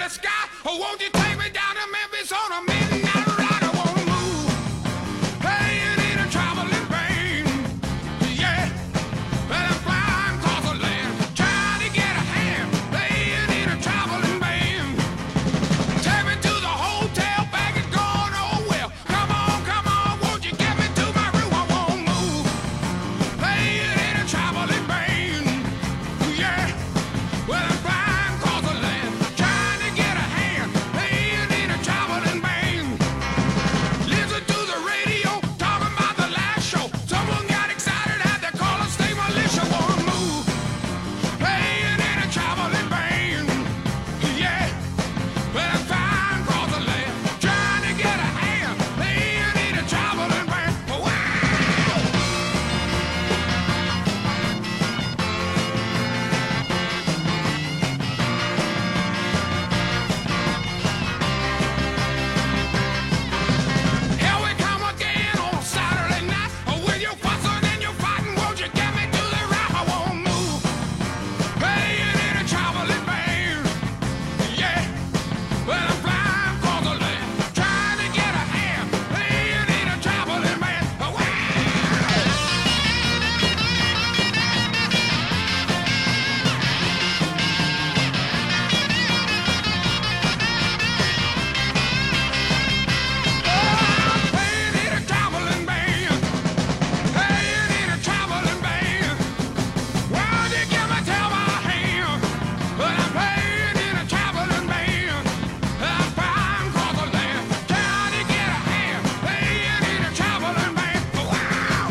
the sky. Oh, won't you take me down to Memphis on a midnight ride? I wanna move. Hey, you need a traveling pain. Yeah, but I'm flying across the land, trying to get a hand. Hey, you need a traveling man. Take me to the hotel, bag is gone, oh well. Come on, won't you get me to my room? I won't move. Hey, you need a traveling man. Yeah, well, I'm flying across the land, trying to get a hand. Hey, you need a traveling man. Listen to the radio, talking about the last show. Someone got excited, had to call a state militia. Wanna move. Hey, you need a traveling man. Yeah, well, I'm flying across the land, trying to get a hand. Hey, you need a traveling man. Wow! Here we come again on a Saturday night. With your fussing and your fighting, won't you get me to the right? I won't move. Hey, you need a traveling man. Yeah, well, I'm flying across the land, trying to get a hand. Hey, you need a traveling man. Wow! Hey, you need a traveling man. Hey, you need a traveling man. Why'd you give me till my hand? But I'm paying in a traveling man. I'm flying across the land, trying to get a hand. Hey, you need a traveling man. Wow!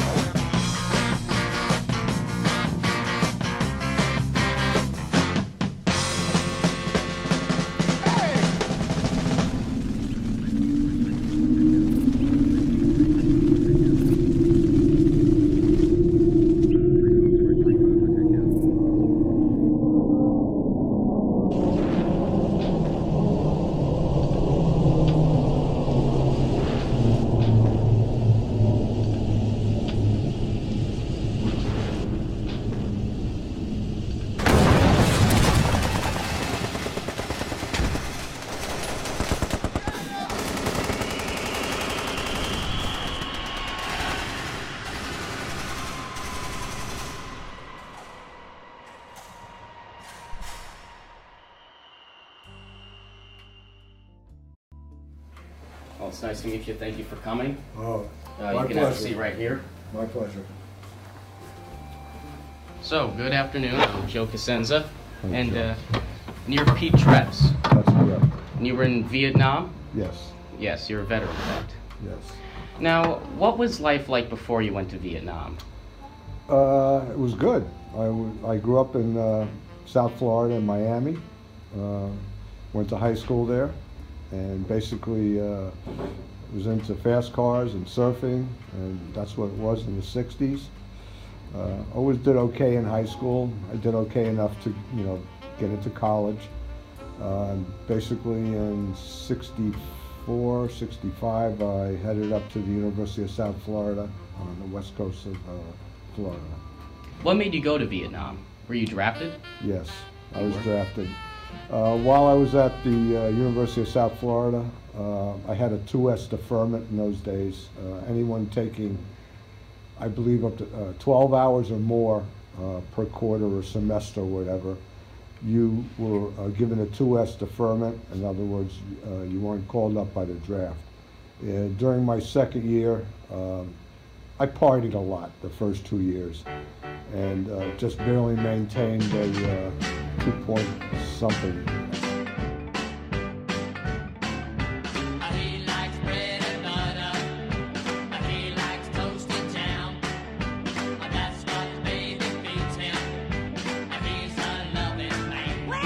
Well, it's nice to meet you. Thank you for coming. Oh, You my can have a pleasure. seat right here. My pleasure. So, good afternoon. I'm Joe Cosenza, and you're Pete Treves. That's correct. And you were in Vietnam? Yes, Yes, you're a veteran of that. yes. Now, what was life like before you went to Vietnam? It was good. I grew up in South Florida in Miami. Went to high school there, and basically was into fast cars and surfing, and that's what it was in the 60s. Always did okay in high school. I did okay enough to, get into college. Basically in 64, 65, I headed up to the University of South Florida on the west coast of Florida. What made you go to Vietnam? Were you drafted? Yes, I was drafted. While I was at the University of South Florida, I had a 2S deferment in those days. Anyone taking, I believe, up to 12 hours or more per quarter or semester or whatever, you were given a 2S deferment. In other words, you weren't called up by the draft. During my second year, I partied a lot the first 2 years, and just barely maintained a 2 point something. He likes bread and butter. He likes toasted jam. That's what baby feeds him. He's a loving man. Well, I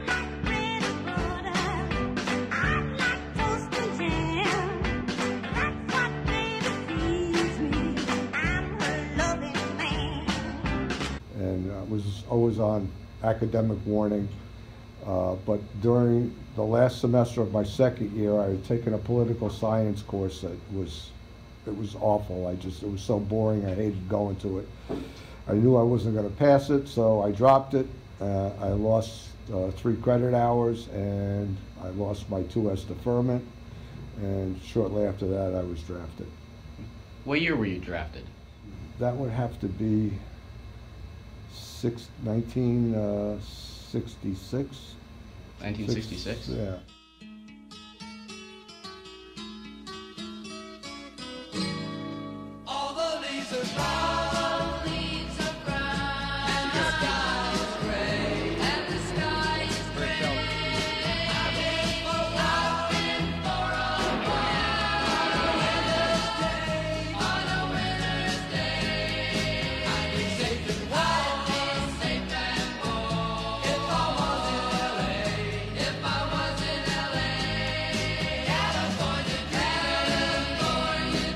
like bread and butter. I like toast and jam. That's what baby feeds me. I'm her loving man. And was always on academic warning. But during the last semester of my second year, I had taken a political science course that was awful. It was so boring, I hated going to it. I knew I wasn't going to pass it, so I dropped it. I lost 3 credit hours, and I lost my 2S deferment, and shortly after that I was drafted. What year were you drafted? That would have to be 1966. 1966? Yeah. All the leaves are brown, and the sky is gray, and the sky is gray. I've been for a while, on a winter's day. I'd be safe and warm, if I was in LA, if I was in LA. California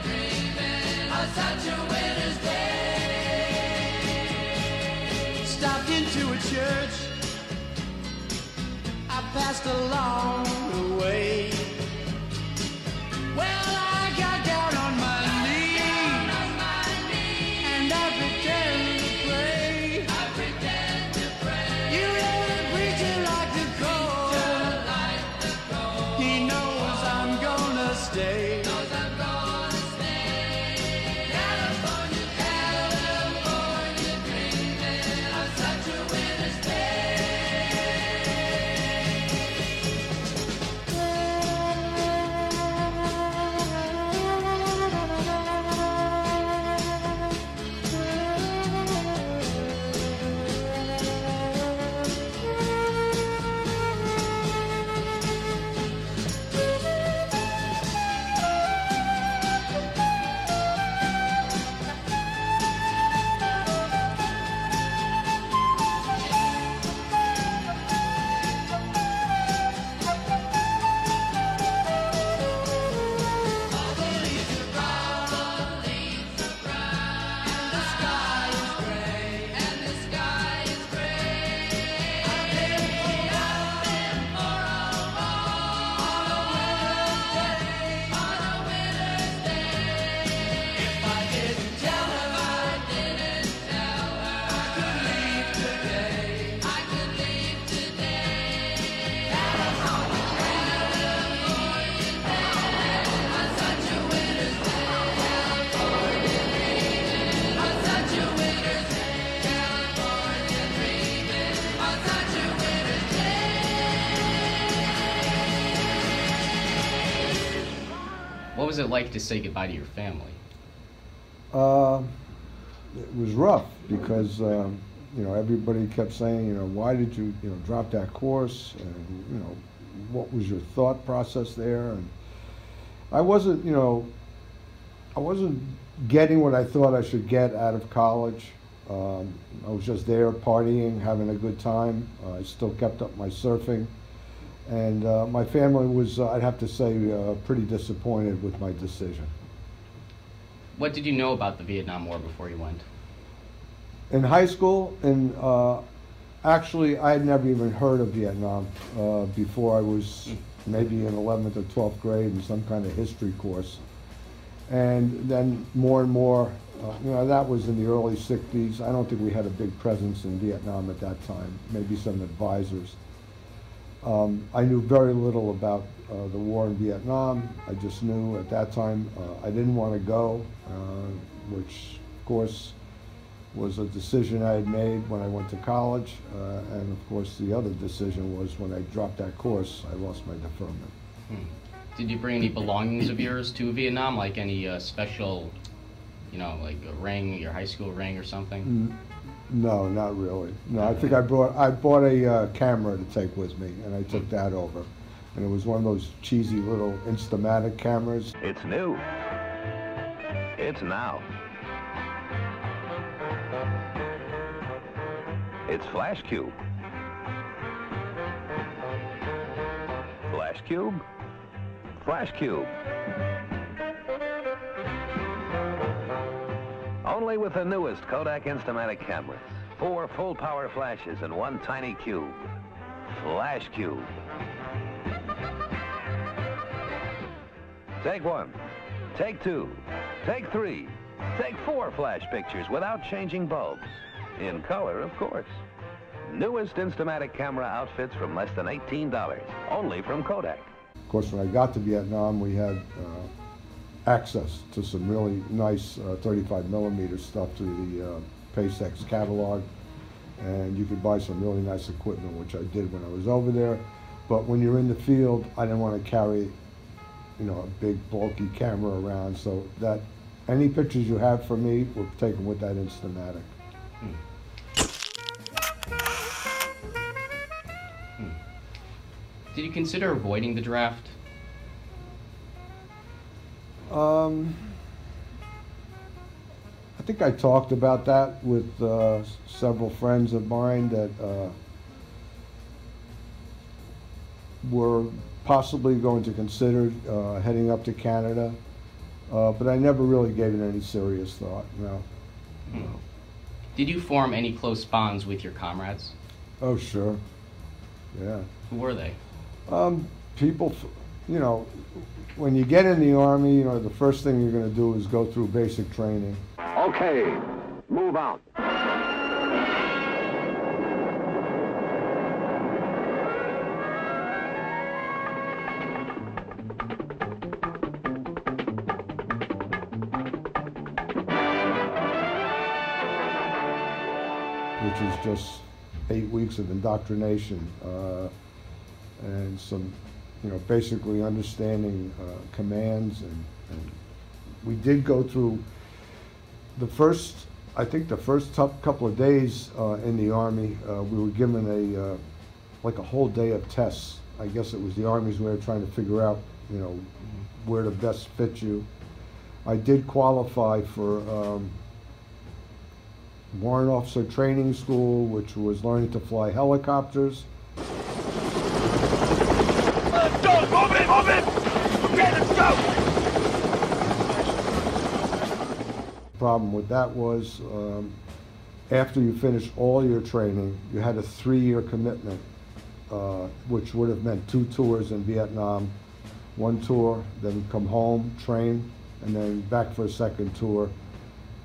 dreaming of such a winter's day. Stopped into a church, I passed along the way. Well, I got down on my knees, and I pretend to pray. You know the preacher like the cold. He knows I'm gonna stay. California dreaming of such a winter's What was it like to say goodbye to your family? It was rough because everybody kept saying, why did you drop that course, and what was your thought process there? And I wasn't getting what I thought I should get out of college. I was just there partying, having a good time. I still kept up my surfing. And my family was, I'd have to say, pretty disappointed with my decision. What did you know about the Vietnam War before you went? In high school, actually, I had never even heard of Vietnam before I was maybe in 11th or 12th grade in some kind of history course. And then more and more, that was in the early 60s. I don't think we had a big presence in Vietnam at that time, maybe some advisors. I knew very little about the war in Vietnam. I just knew at that time I didn't want to go, which of course was a decision I had made when I went to college. And of course the other decision was when I dropped that course, I lost my deferment. Did you bring any belongings of yours to Vietnam, like any special, like a ring, your high school ring or something? No, not really. No, I think I bought a camera to take with me, and I took that over. And it was one of those cheesy little Instamatic cameras. It's new. It's now. It's Flash Cube. Flash Cube? Flash Cube. Only with the newest Kodak Instamatic cameras. 4 full-power flashes and 1 tiny cube. Flash Cube. Take 1. Take 2. Take 3. Take 4 flash pictures without changing bulbs. In color, of course. Newest Instamatic camera outfits from less than $18, only from Kodak. Of course, when I got to Vietnam, we had access to some really nice 35 millimeter stuff through the Pacex catalog, and you could buy some really nice equipment, which I did when I was over there. But when you're in the field, I didn't want to carry, you know, a big bulky camera around, so that any pictures you have for me were taken with that Instamatic. Did you consider avoiding the draft? I think I talked about that with several friends of mine that were possibly going to consider heading up to Canada, but I never really gave it any serious thought, no. Did you form any close bonds with your comrades? Oh, sure, yeah. Who were they? People, you know, when you get in the Army, you know, the first thing you're going to do is go through basic training. Okay, move out. Which is just 8 weeks of indoctrination and some, you know, basically understanding commands, and we did go through the first, I think the first tough couple of days in the Army. We were given a like a whole day of tests. I guess it was the Army's way of trying to figure out, you know, where to best fit you. I did qualify for Warrant Officer Training School, which was learning to fly helicopters. Move it! Okay, let's go! Problem with that was, after you finished all your training, you had a 3-year commitment, which would have meant 2 tours in Vietnam. 1 tour, then come home, train, and then back for a 2nd tour.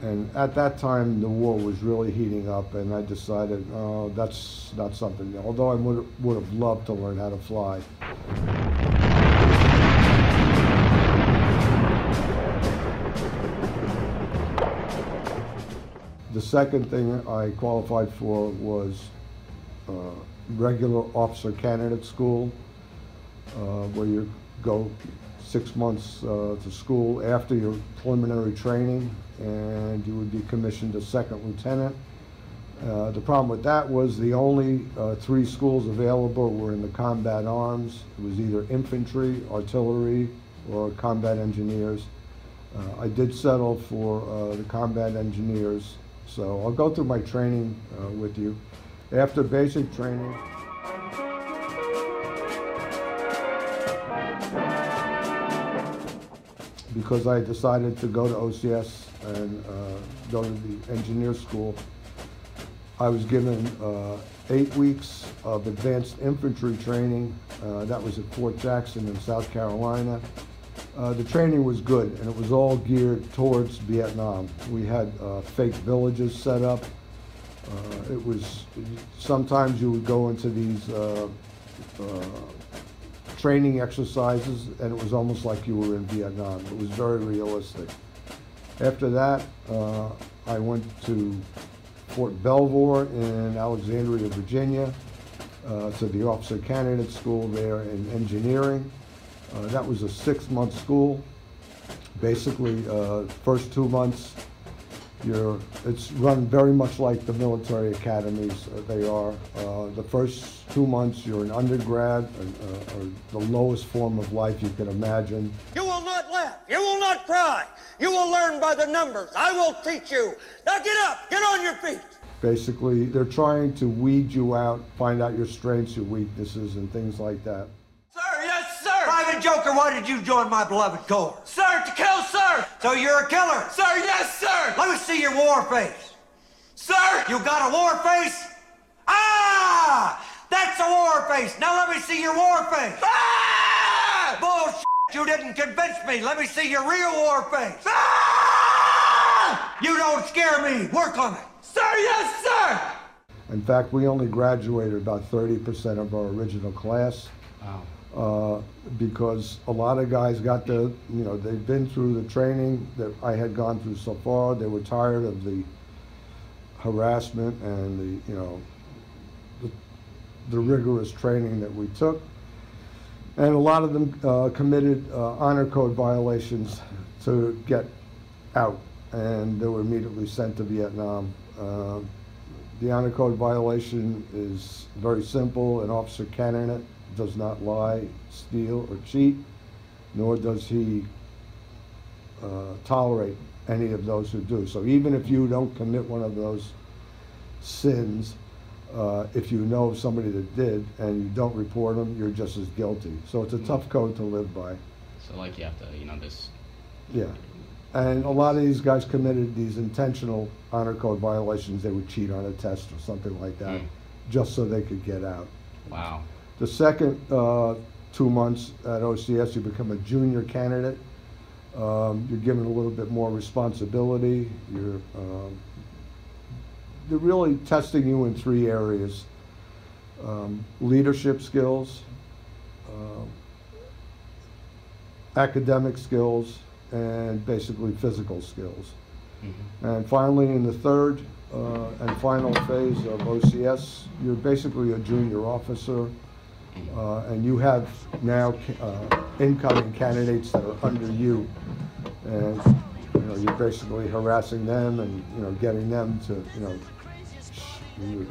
And at that time, the war was really heating up, and I decided, oh, that's not something, although I would have loved to learn how to fly. The second thing I qualified for was regular officer candidate school, where you go 6 months to school after your preliminary training, and you would be commissioned a 2nd lieutenant. The problem with that was the only 3 schools available were in the combat arms. It was either infantry, artillery, or combat engineers. I did settle for the combat engineers, so I'll go through my training with you. After basic training, because I decided to go to OCS and go to the engineer school, I was given 8 weeks of advanced infantry training. That was at Fort Jackson in South Carolina. The training was good, and it was all geared towards Vietnam. We had fake villages set up. It was, sometimes you would go into these training exercises, and it was almost like you were in Vietnam. It was very realistic. After that, I went to Fort Belvoir in Alexandria, Virginia, to the Officer Candidate School there in engineering. That was a 6-month school. Basically, first 2 months, it's run very much like the military academies they are. The first 2 months, you're an undergrad, or the lowest form of life you can imagine. You will not laugh. You will not cry. You will learn by the numbers. I will teach you. Now get up. Get on your feet. Basically, they're trying to weed you out, find out your strengths, your weaknesses, and things like that. Sir, yes, sir. Private Joker, why did you join my beloved corps? Sir, to kill, sir. So you're a killer? Sir, yes, sir. Let me see your war face. Sir. You got a war face? Ah! That's a war face. Now let me see your war face. Ah! Bullshit. You didn't convince me. Let me see your real war face. Ah! You don't scare me. Work on it. Sir, yes, sir. In fact, we only graduated about 30% of our original class. Wow. Because a lot of guys got the, you know, they've been through the training that I had gone through so far. They were tired of the harassment and the, you know, the rigorous training that we took. And a lot of them committed honor code violations to get out, and they were immediately sent to Vietnam. The honor code violation is very simple. An officer candidate does not lie, steal, or cheat, nor does he tolerate any of those who do. So even if you don't commit one of those sins, if you know of somebody that did and you don't report them, you're just as guilty. So it's a tough code to live by. So like you have to, you know, this. Yeah. And a lot of these guys committed these intentional honor code violations. They would cheat on a test or something like that, just so they could get out. Wow. The second 2 months at OCS, you become a junior candidate. You're given a little bit more responsibility. They're really testing you in 3 areas: leadership skills, academic skills, and basically physical skills. And finally, in the third and final phase of OCS, you're basically a junior officer, and you have now incoming candidates that are under you, and you know, you're basically harassing them and, you know, getting them to, you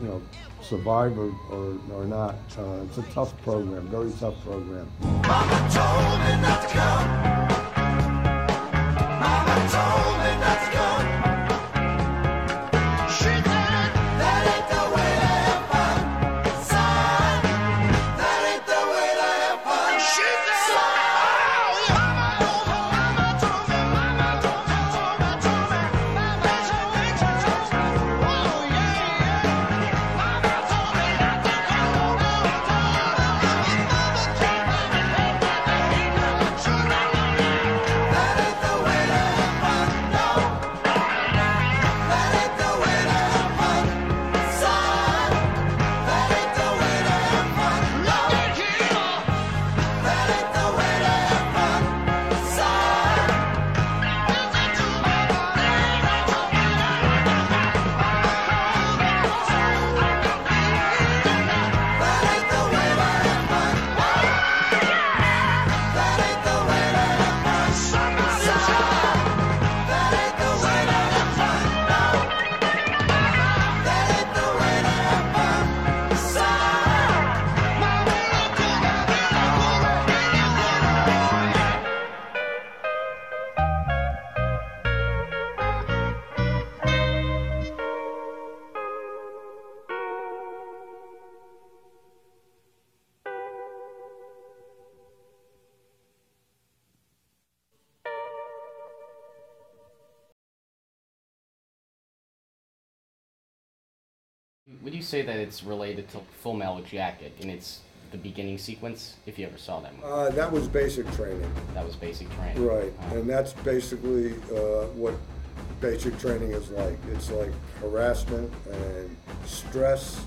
know, survive or not. It's a tough program, very tough program. Mama told me not to come. Mama told me not to come. She said that ain't the way to have fun. Son, that ain't the way to have fun. She said, Mama told me, Mama told me, Mama told me, Mama told me, oh yeah, Mama told me not to come. Mama told me, Mama told me, that ain't the way to have fun. No, that ain't the way to have fun. Son, that ain't the way to have fun. No, that ain't the way to have fun. Son, listen to me, that ain't the way to have fun. That ain't the way to have fun. Son, that ain't the way to have fun. No, that ain't the way to have fun. Son, Would you say that it's related to Full Metal Jacket in the beginning sequence, if you ever saw that movie? That was basic training. That was basic training. Right, and that's basically what basic training is like. It's like harassment and stress,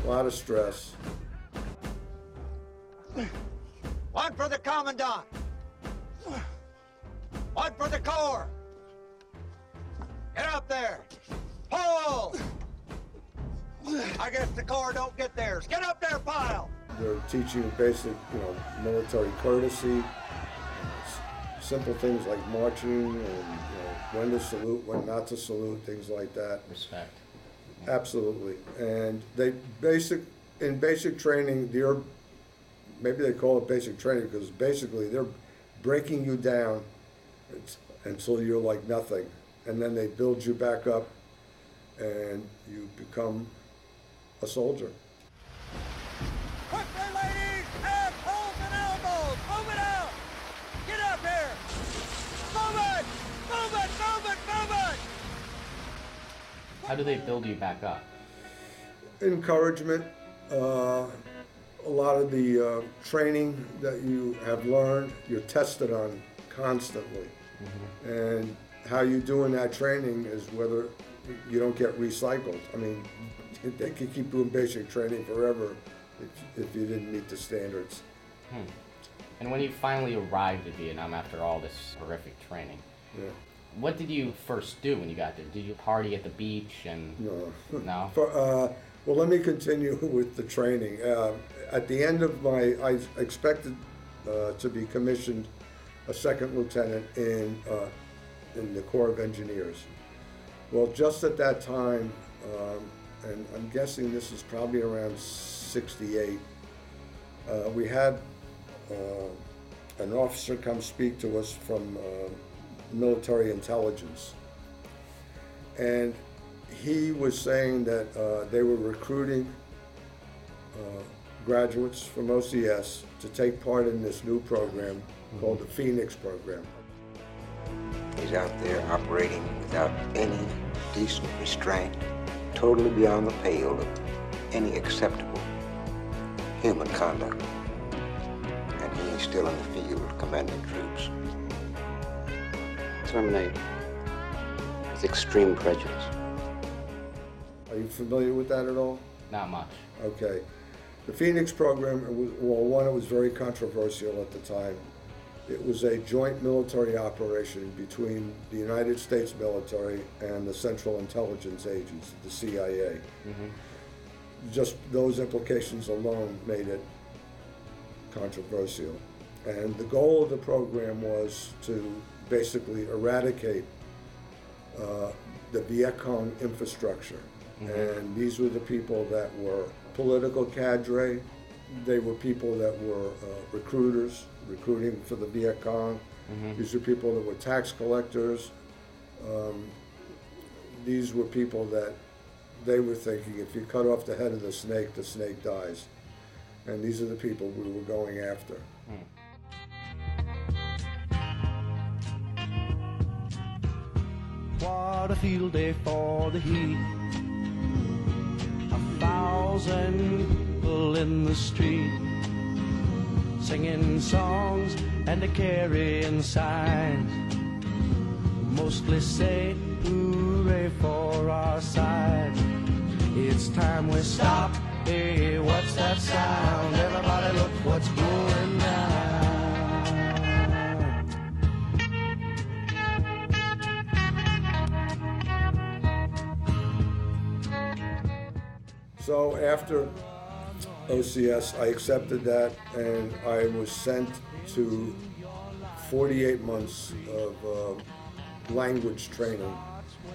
a lot of stress. One for the commandant. One for the corps. Get up there. Pull. I guess the corps don't get theirs. Get up there, pile. They're teaching you basic, you know, military courtesy, simple things like marching and, you know, when to salute, when not to salute, things like that. Respect. Absolutely. And in basic training, maybe they call it basic training because basically they're breaking you down until you're like nothing. And then they build you back up and you become a soldier. Quickly, ladies, add holes and elbows. Move it out. Get up here. Move it. Move it. Move it. Move it. How do they build you back up? Encouragement, a lot of the training that you have learned, you're tested on constantly. And how you do in that training is whether you don't get recycled. I mean, they could keep doing basic training forever if you didn't meet the standards. And when you finally arrived in Vietnam after all this horrific training, Yeah. what did you first do when you got there? Did you party at the beach and No. no? Well, let me continue with the training. At the end of I expected to be commissioned a second lieutenant in the Corps of Engineers. Well, just at that time, and I'm guessing this is probably around '68, we had an officer come speak to us from military intelligence. And he was saying that they were recruiting graduates from OCS to take part in this new program called the Phoenix program. He's out there operating without any decent restraint, totally beyond the pale of any acceptable human conduct. And he is still in the field commanding troops. Terminate with extreme prejudice. Are you familiar with that at all? Not much. Okay. The Phoenix program, it was very controversial at the time. It was a joint military operation between the United States military and the Central Intelligence Agency, the CIA. Just those implications alone made it controversial. And the goal of the program was to basically eradicate the Viet Cong infrastructure. And these were the people that were political cadre. They were people that were recruiting for the Viet Cong. These were people that were tax collectors. These were people that they were thinking, if you cut off the head of the snake dies. And these are the people we were going after. What a field day for the heat. 1,000 people in the street, singing songs and a carrying signs. Mostly say hooray for our side. It's time we stop. Hey, what's that sound? Everybody look what's going down. So after OCS, I accepted that, and I was sent to 48 months of language training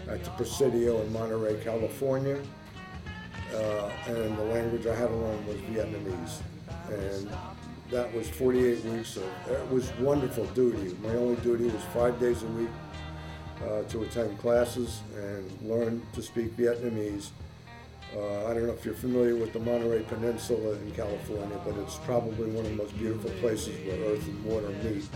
at the Presidio in Monterey, California. And the language I had to learn was Vietnamese. And that was 48 weeks of, it was wonderful duty. My only duty was 5 days a week to attend classes and learn to speak Vietnamese. I don't know if you're familiar with the Monterey Peninsula in California, but it's probably one of the most beautiful places where earth and water meet.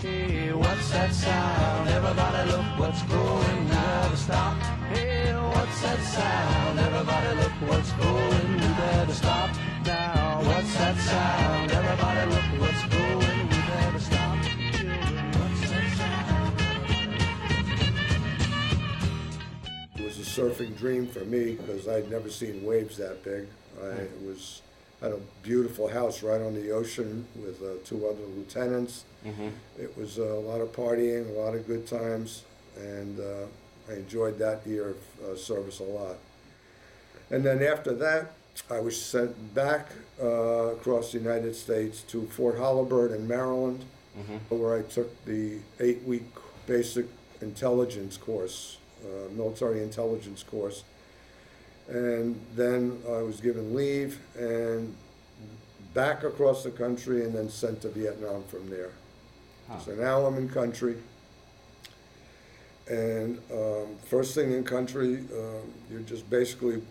Hey, what's that sound? Everybody look what's going. We better stop. Hey, what's that sound? Everybody look what's going. We better stop now. What's that sound? Everybody look what's going. We better stop. Children, what's that sound? It was a surfing dream for me because I'd never seen waves that big. Had a beautiful house right on the ocean with 2 other lieutenants. It was a lot of partying, a lot of good times, and I enjoyed that year of service a lot. And then after that, I was sent back across the United States to Fort Holabird in Maryland, where I took the 8-week basic intelligence course, military intelligence course. And then I was given leave and back across the country and then sent to Vietnam from there. So now I'm in country. And first thing in country, you're just basically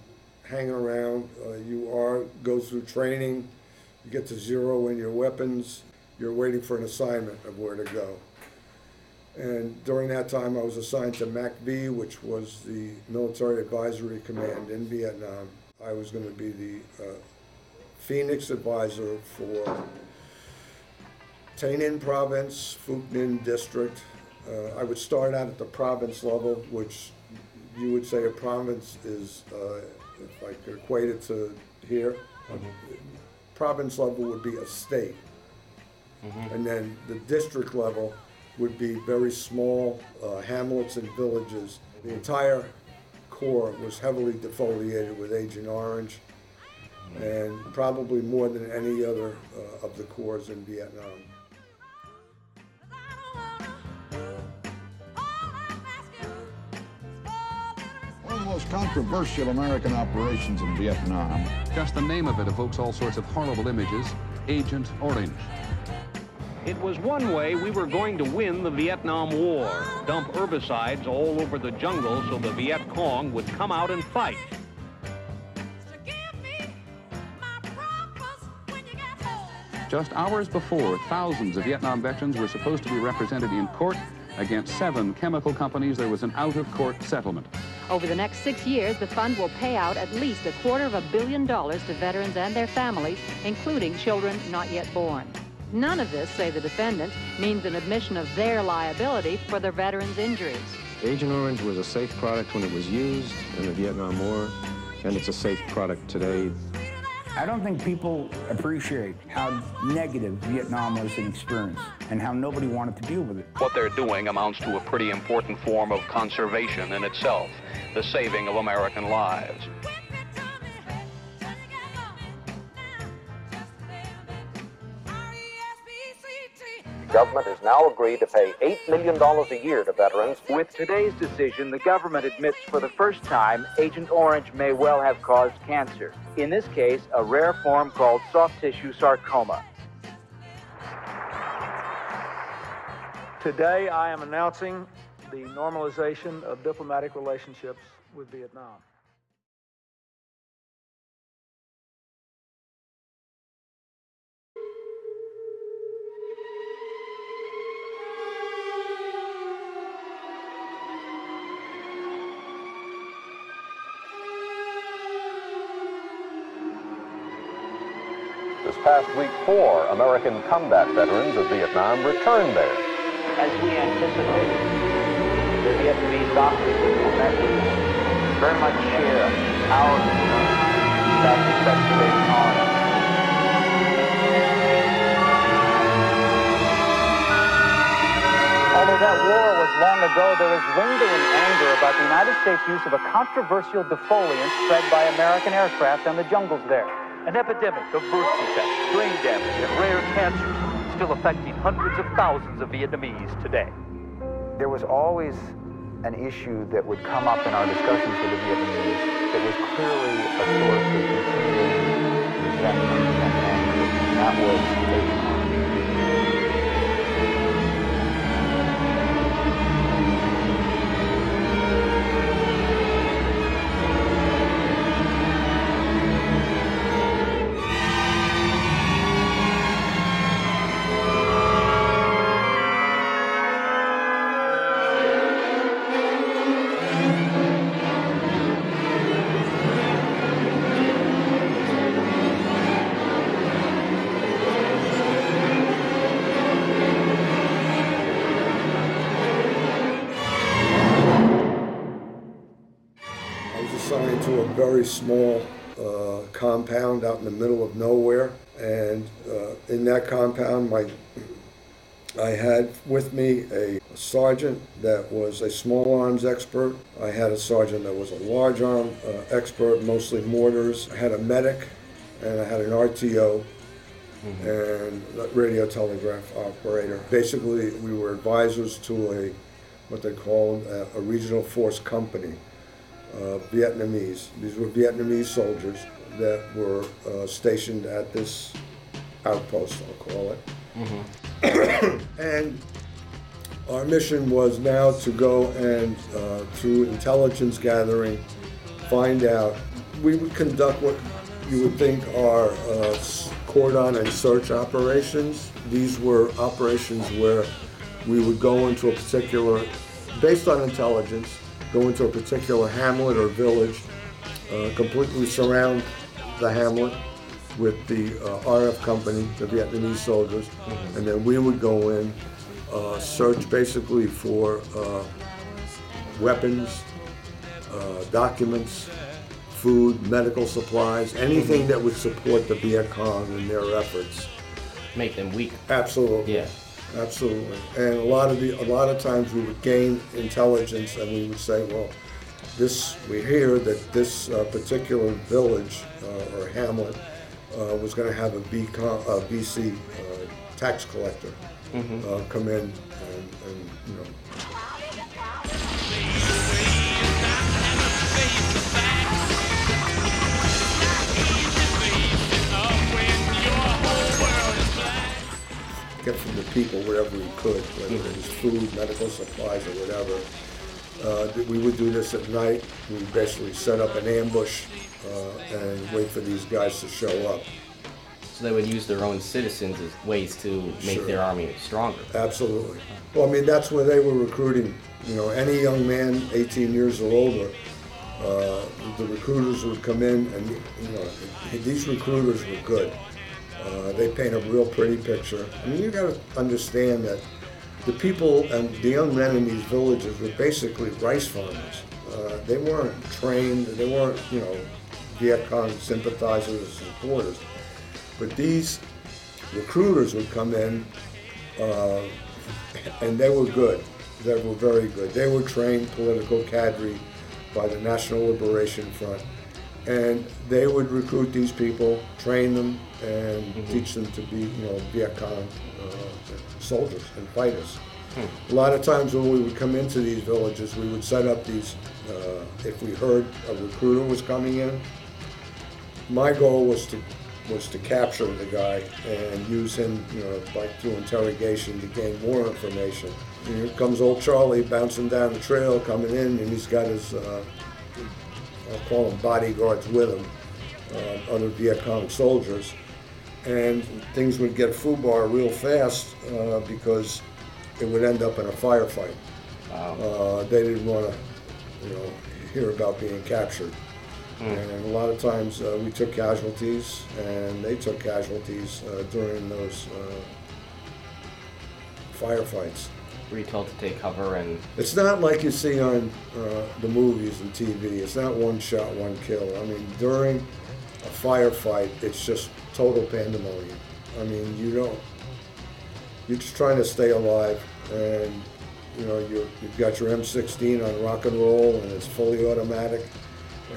hanging around. You go through training, you get to zero in your weapons, you're waiting for an assignment of where to go. And during that time, I was assigned to MACV, which was the Military Advisory Command in Vietnam. I was going to be the Phoenix advisor for Tay Ninh Province, Phuc Ninh District. I would start out at the province level, which you would say a province is if I could equate it to here, province level would be a state. And then the district level would be very small hamlets and villages. The entire Corps was heavily defoliated with Agent Orange, and probably more than any other of the Corps in Vietnam. One of the most controversial American operations in Vietnam. Just the name of it evokes all sorts of horrible images. Agent Orange. It was one way we were going to win the Vietnam War. Dump herbicides all over the jungle so the Viet Cong would come out and fight. Just hours before, thousands of Vietnam veterans were supposed to be represented in court. Against 7 chemical companies, there was an out-of-court settlement. Over the next 6 years, the fund will pay out at least $250 million to veterans and their families, including children not yet born. None of this, say the defendants, means an admission of their liability for their veterans' injuries. Agent Orange was a safe product when it was used in the Vietnam War, and it's a safe product today. I don't think people appreciate how negative Vietnam was an experience and how nobody wanted to deal with it. What they're doing amounts to a pretty important form of conservation in itself, the saving of American lives. The government has now agreed to pay $8 million a year to veterans. With today's decision, the government admits for the first time Agent Orange may well have caused cancer. In this case, a rare form called soft tissue sarcoma. Today, I am announcing the normalization of diplomatic relationships with Vietnam. This past week, 4 American combat veterans of Vietnam returned there. As we anticipated, the Vietnamese doctors who met with them very much share our that respect for their honor. Although that war was long ago, there is lingering anger about the United States use of a controversial defoliant spread by American aircraft on the jungles there. An epidemic of birth defects, brain damage, and rare cancers still affecting hundreds of thousands of Vietnamese today. There was always an issue that would come up in our discussions with the Vietnamese that was clearly a source of continuing resentment and anger, and that was Agent Orange. Assigned to a very small compound out in the middle of nowhere, and in that compound I had with me a sergeant that was a small arms expert. I had a sergeant that was a large arm expert, mostly mortars. I had a medic, and I had an RTO and a radio telegraph operator. Basically, we were advisors to what they called a regional force company. Vietnamese. These were Vietnamese soldiers that were stationed at this outpost, I'll call it. And our mission was now to go and, through intelligence gathering, find out. We would conduct what you would think are cordon and search operations. These were operations where we would go into a particular, based on intelligence, go into a particular hamlet or village, completely surround the hamlet with the RF company, the Vietnamese soldiers, and then we would go in, search basically for weapons, documents, food, medical supplies, anything that would support the Viet Cong in their efforts. Make them weak. Absolutely. Yeah. Absolutely. And a lot of times we would gain intelligence and we would say, well, we hear that this particular village or hamlet was going to have a VC tax collector come in and you know. Get from the people wherever we could, whether it was food, medical supplies, or whatever. We would do this at night. We would basically set up an ambush and wait for these guys to show up. So they would use their own citizens as ways to make Sure. their army stronger. Absolutely. Well, I mean, that's where they were recruiting. You know, any young man, 18 years or older, the recruiters would come in, and you know, these recruiters were good. They paint a real pretty picture. I mean, you got to understand that the people and the young men in these villages were basically rice farmers. They weren't trained. They weren't, you know, Viet Cong sympathizers or supporters. But these recruiters would come in, and they were good. They were very good. They were trained political cadre by the National Liberation Front. And they would recruit these people, train them, and teach them to be, you know, Viet Cong soldiers and fighters. A lot of times when we would come into these villages, we would set up these, if we heard a recruiter was coming in, my goal was to capture the guy and use him, you know, through interrogation to gain more information. And here comes old Charlie bouncing down the trail, coming in, and he's got his, I'll call them bodyguards with him, other Viet Cong soldiers, and things would get foobar real fast because it would end up in a firefight. Wow. They didn't want to, you know, hear about being captured. And a lot of times we took casualties, and they took casualties during those firefights. Were you told to take cover and... It's not like you see on the movies and TV. It's not one shot, one kill. I mean, during a firefight, it's just total pandemonium. I mean, you're just trying to stay alive, and you know, you've got your M16 on rock and roll, and it's fully automatic,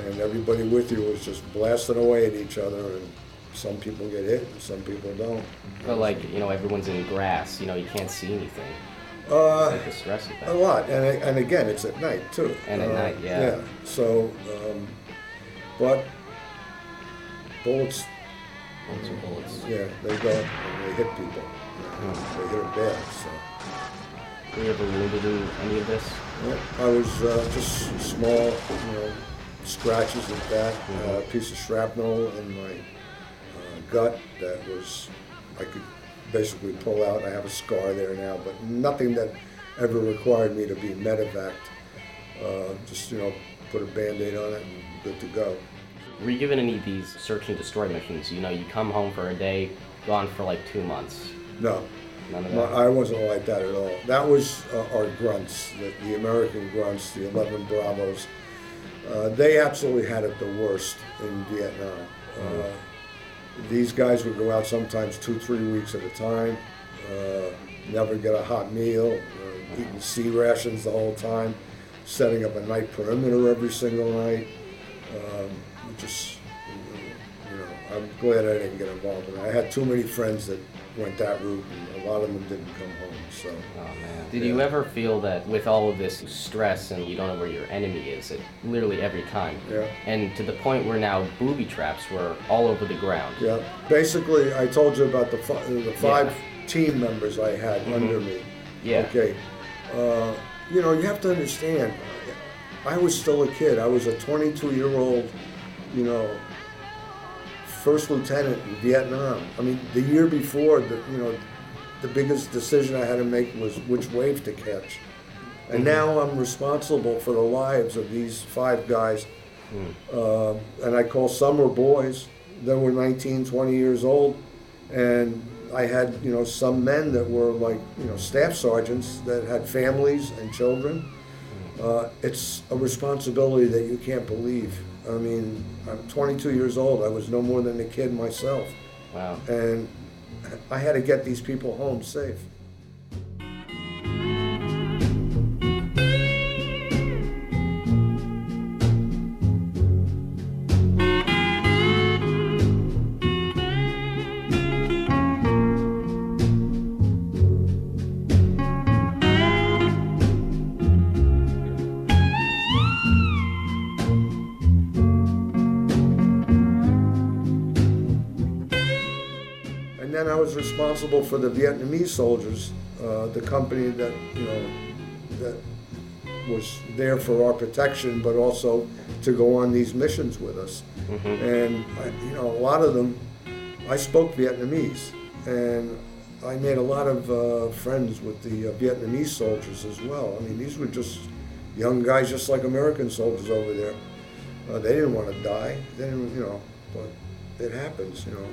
and everybody with you is just blasting away at each other, and some people get hit and some people don't. But like, you know, everyone's in grass, you know, you can't see anything. It's like the stress of that. A lot, and again, it's at night too. And at night, yeah. Yeah. So, but bullets. Bullets are bullets. Yeah, they go and they hit people. They hit them bad. So. Were you ever wounded in any of this? Yeah, I was just small, you know, scratches at that. A piece of shrapnel in my gut that was I could basically pull out. I have a scar there now, but nothing that ever required me to be medevaced. Just, you know, put a Band-Aid on it and good to go. Were you given any of these search and destroy missions? You know, you come home for a day, gone for like 2 months. No. None of that? I wasn't like that at all. That was our grunts, the American grunts, the 11 Bravos. They absolutely had it the worst in Vietnam. These guys would go out sometimes 2-3 weeks at a time, never get a hot meal, eating sea rations the whole time, setting up a night perimeter every single night. Just, you know, I'm glad I didn't get involved in it. I had too many friends that went that route, and a lot of them didn't come home. So. Oh man. Did you ever feel that with all of this stress and you don't know where your enemy is, at literally every time? Yeah. And to the point where now booby traps were all over the ground. Yeah. Basically, I told you about the five team members I had under me. Yeah. Okay. You know, you have to understand, I was still a kid. I was a 22-year-old, you know, first lieutenant in Vietnam. I mean, the year before, the biggest decision I had to make was which wave to catch. And now I'm responsible for the lives of these 5 guys. And I call some were boys. They were 19, 20 years old. And I had, you know, some men that were like, you know, staff sergeants that had families and children. It's a responsibility that you can't believe. I mean, I'm 22 years old. I was no more than a kid myself. Wow. And I had to get these people home safe. And then I was responsible for the Vietnamese soldiers, the company that, you know, that was there for our protection, but also to go on these missions with us. And, you know, a lot of them, I spoke Vietnamese, and I made a lot of friends with the Vietnamese soldiers as well. I mean, these were just young guys, just like American soldiers over there. They didn't want to die. They didn't, you know, but it happens, you know.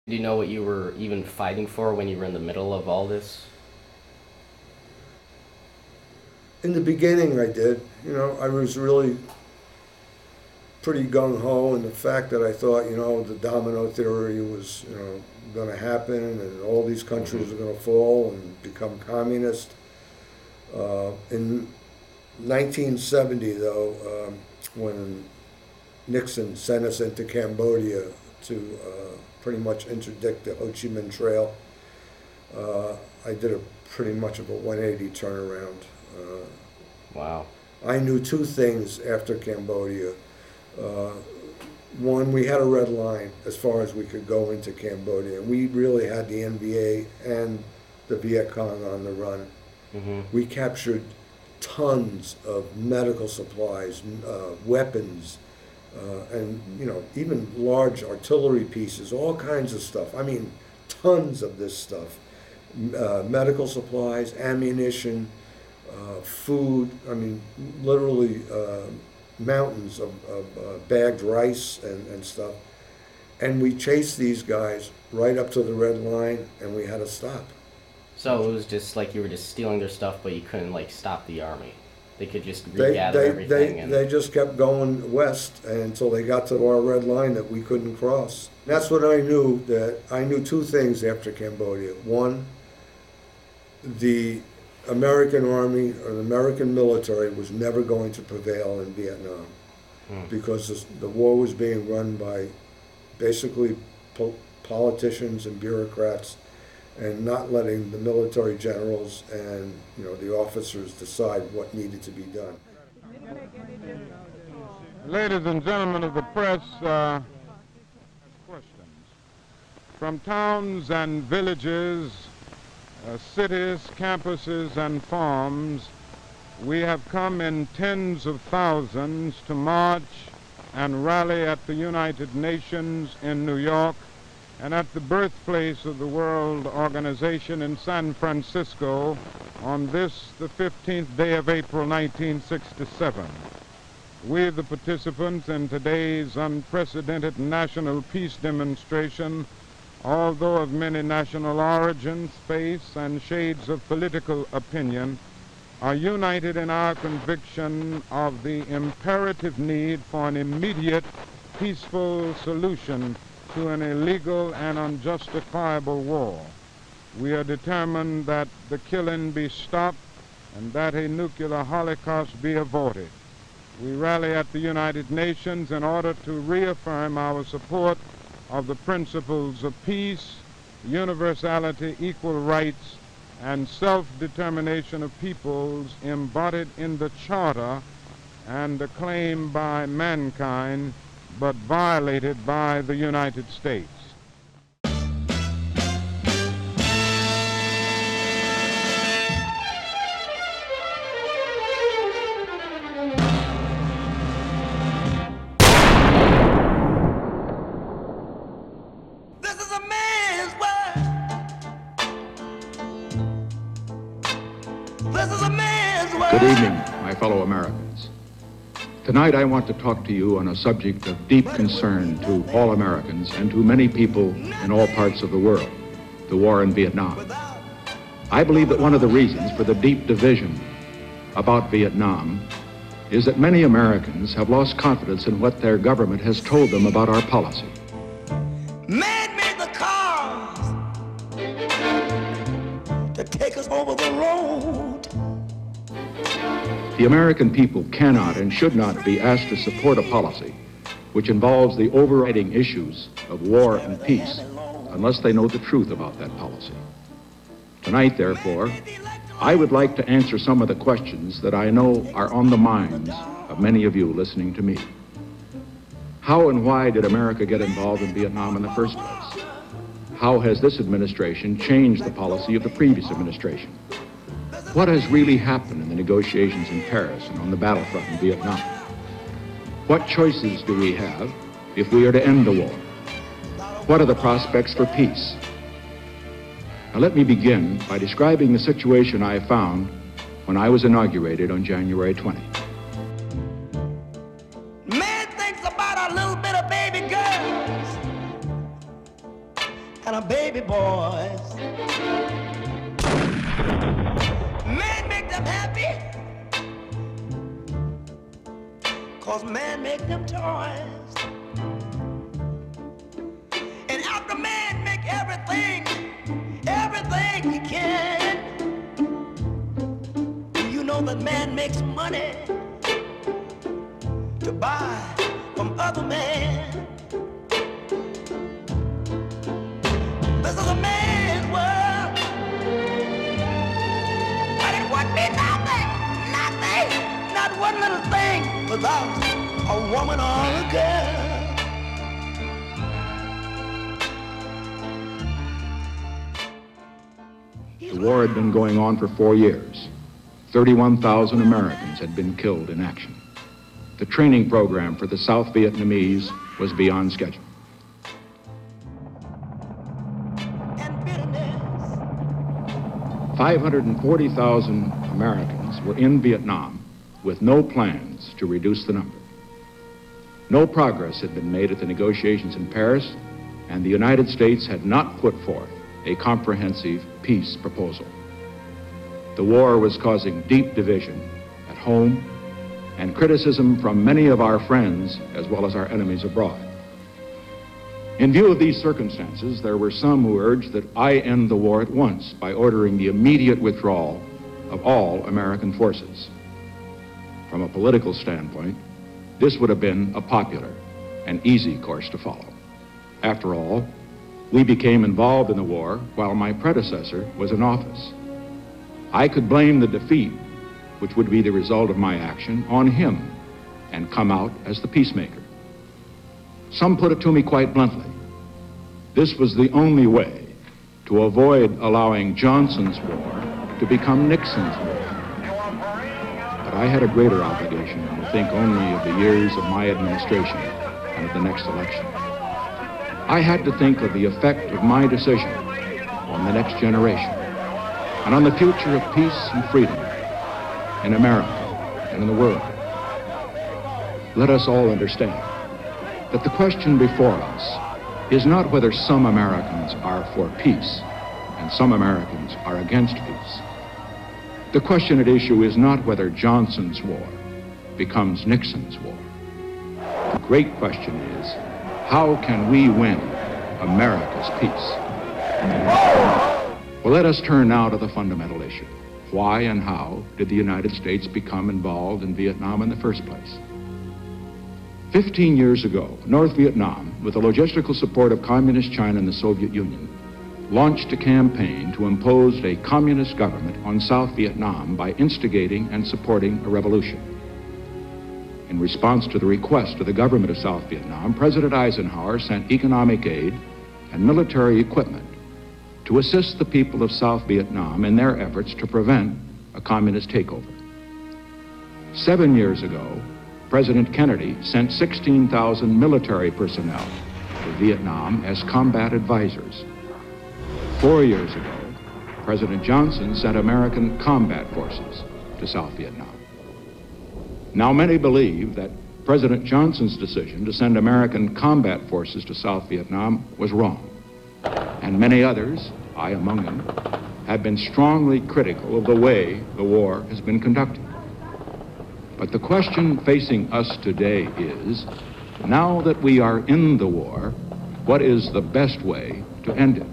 Do you know what you were even fighting for when you were in the middle of all this? In the beginning, I did. You know, I was really pretty gung-ho in the fact that I thought, you know, the domino theory was, you know, going to happen and all these countries are going to fall and become communist. In 1970, though, when Nixon sent us into Cambodia to pretty much interdict the Ho Chi Minh Trail, I did a pretty much of a 180 turnaround. Wow. I knew two things after Cambodia. One, we had a red line as far as we could go into Cambodia. We really had the NVA and the Viet Cong on the run. We captured tons of medical supplies, weapons, and, you know, even large artillery pieces, all kinds of stuff. I mean, tons of this stuff. Medical supplies, ammunition, food, I mean, literally mountains of bagged rice and stuff. And we chased these guys right up to the red line, and we had to stop. So it was just like you were just stealing their stuff, but you couldn't, like, stop the army. They could just regather everything. They just kept going west until they got to our red line that we couldn't cross. That's what I knew, that I knew two things after Cambodia. One, the American army or the American military was never going to prevail in Vietnam because the war was being run by basically politicians and bureaucrats, and not letting the military generals and, you know, the officers decide what needed to be done. Ladies and gentlemen of the press, questions. From towns and villages, cities, campuses, and farms, we have come in tens of thousands to march and rally at the United Nations in New York and at the birthplace of the World Organization in San Francisco on this, the 15th day of April, 1967. We, the participants in today's unprecedented national peace demonstration, although of many national origins, faiths, and shades of political opinion, are united in our conviction of the imperative need for an immediate, peaceful solution to an illegal and unjustifiable war. We are determined that the killing be stopped and that a nuclear holocaust be avoided. We rally at the United Nations in order to reaffirm our support of the principles of peace, universality, equal rights, and self-determination of peoples embodied in the Charter and acclaimed by mankind, but violated by the United States. Good evening, my fellow Americans. Tonight I want to talk to you on a subject of deep concern to all Americans and to many people in all parts of the world, the war in Vietnam. I believe that one of the reasons for the deep division about Vietnam is that many Americans have lost confidence in what their government has told them about our policy. Man made the cars to take us over the road. The American people cannot and should not be asked to support a policy which involves the overriding issues of war and peace unless they know the truth about that policy. Tonight, therefore, I would like to answer some of the questions that I know are on the minds of many of you listening to me. How and why did America get involved in Vietnam in the first place? How has this administration changed the policy of the previous administration? What has really happened in the negotiations in Paris and on the battlefront in Vietnam? What choices do we have if we are to end the war? What are the prospects for peace? Now let me begin by describing the situation I found when I was inaugurated on January 20. Man thinks about a little bit of baby girls and a baby boys. Man make them happy, 'cause man make them toys. And after man make everything he can, you know that man makes money to buy from other men. This is a man's world, but it would be nothing, not one little thing without a woman or a girl. The war had been going on for 4 years. 31,000 Americans had been killed in action. The training program for the South Vietnamese was beyond schedule. And bitterness. 540,000 Americans were in Vietnam with no plans to reduce the number. No progress had been made at the negotiations in Paris, and the United States had not put forth a comprehensive peace proposal. The war was causing deep division at home and criticism from many of our friends as well as our enemies abroad. In view of these circumstances, there were some who urged that I end the war at once by ordering the immediate withdrawal of all American forces. From a political standpoint, this would have been a popular and easy course to follow. After all, we became involved in the war while my predecessor was in office. I could blame the defeat, which would be the result of my action, on him and come out as the peacemaker. Some put it to me quite bluntly. This was the only way to avoid allowing Johnson's war to become Nixon's war. I had a greater obligation than to think only of the years of my administration and of the next election. I had to think of the effect of my decision on the next generation and on the future of peace and freedom in America and in the world. Let us all understand that the question before us is not whether some Americans are for peace and some Americans are against peace. The question at issue is not whether Johnson's war becomes Nixon's war. The great question is, how can we win America's peace? Well, let us turn now to the fundamental issue. Why and how did the United States become involved in Vietnam in the first place? 15 years ago, North Vietnam, with the logistical support of Communist China and the Soviet Union, launched a campaign to impose a communist government on South Vietnam by instigating and supporting a revolution. In response to the request of the government of South Vietnam, President Eisenhower sent economic aid and military equipment to assist the people of South Vietnam in their efforts to prevent a communist takeover. 7 years ago, President Kennedy sent 16,000 military personnel to Vietnam as combat advisors. 4 years ago, President Johnson sent American combat forces to South Vietnam. Now, many believe that President Johnson's decision to send American combat forces to South Vietnam was wrong. And many others, I among them, have been strongly critical of the way the war has been conducted. But the question facing us today is, now that we are in the war, what is the best way to end it?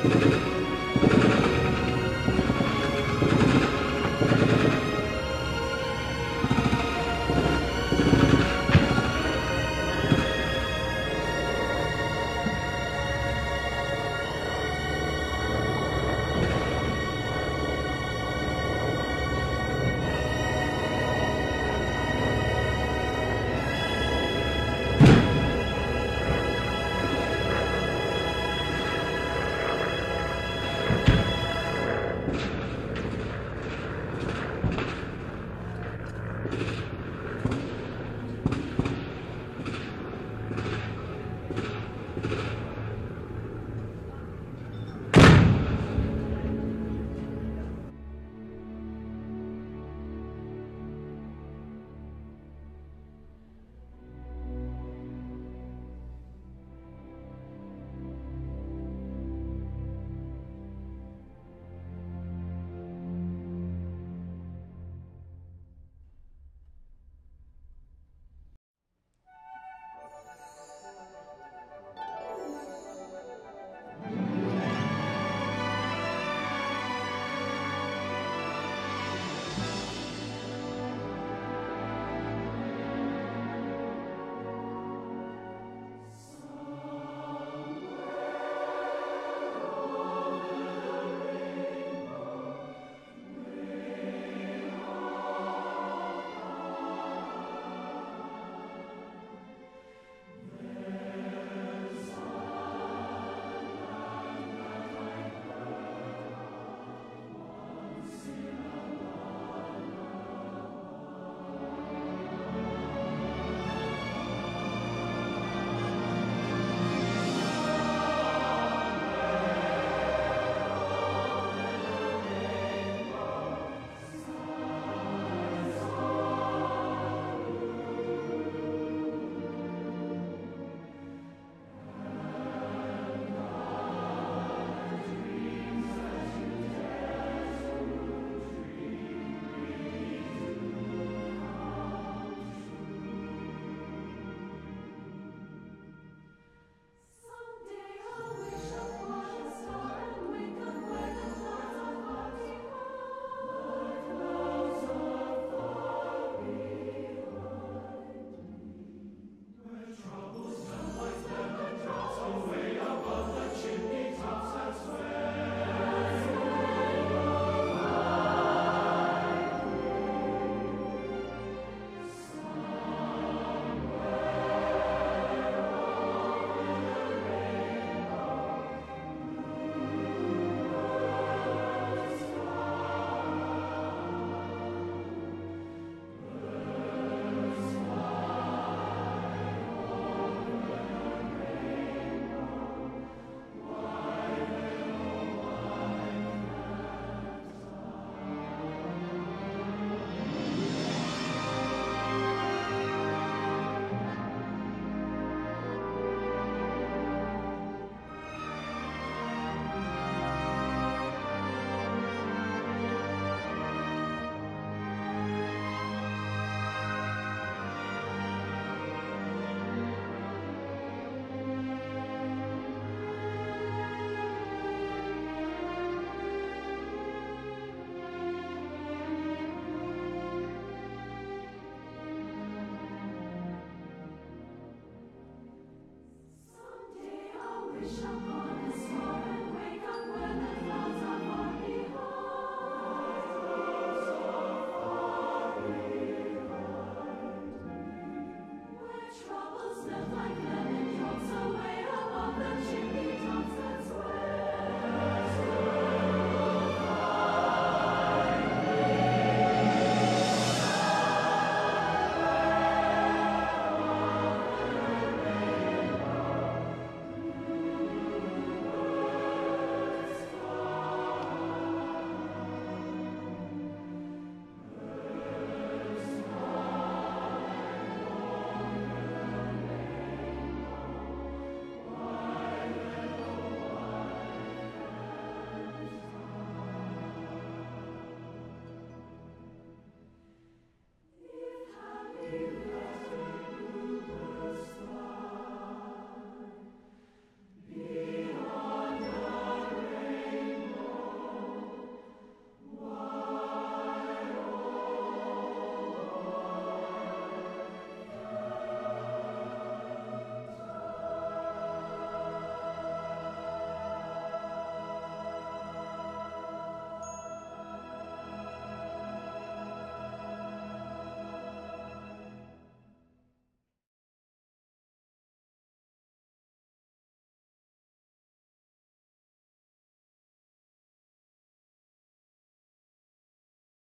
Thank you.